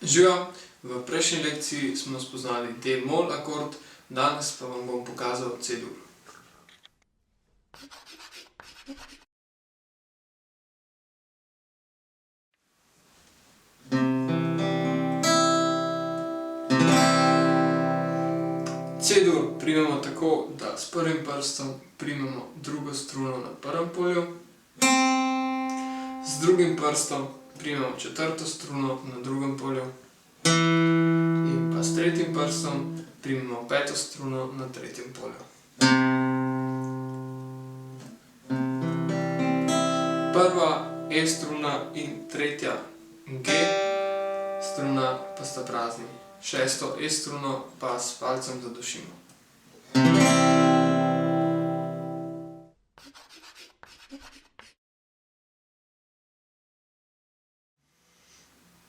Živijo, v prejšnji lekciji smo spoznali D-mol akord, danes pa vam bom pokazal C-dur. C-dur primemo tako, da s prvim prstom primemo drugo struno na prvem polju, z drugim prstom primemo četrto struno na drugem polju in pa s tretjim prstom primemo peto struno na tretjem polju. Prva E struna in tretja G struna pa sta prazni. Šesto E struno pa s palcem zadušimo.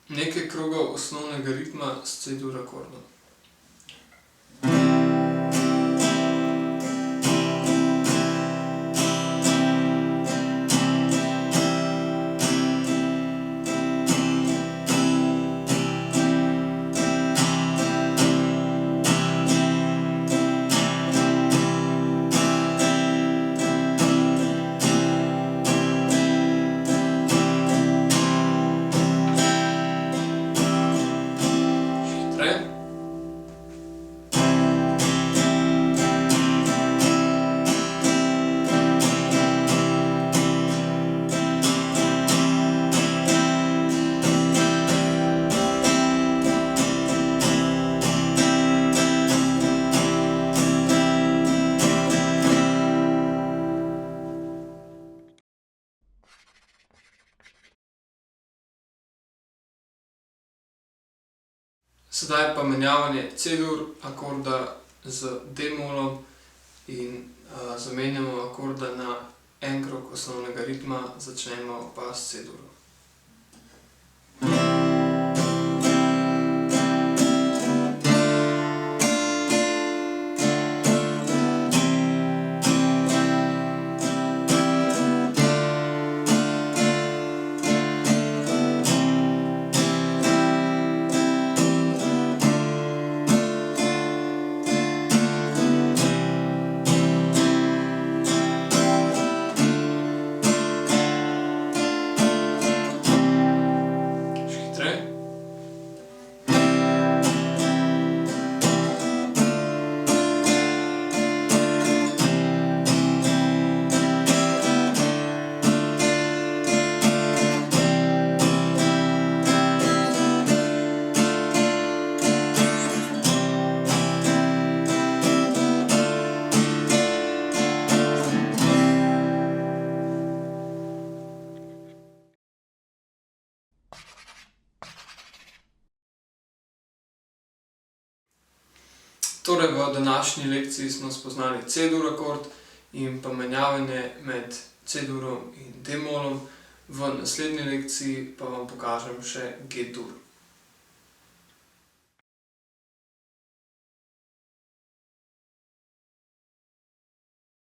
Nekaj krogov osnovnega ritma s C-dur akordom. Sedaj pa menjavanje C-dur akorda z D-molom in zamenjamo akorda na en krog osnovnega ritma, začnemo pa s C-durom. Torej, v današnji lekciji smo spoznali C-dur akord in pa menjavanje med C-durom in D-molom. V naslednji lekciji pa vam pokažem še G-dur.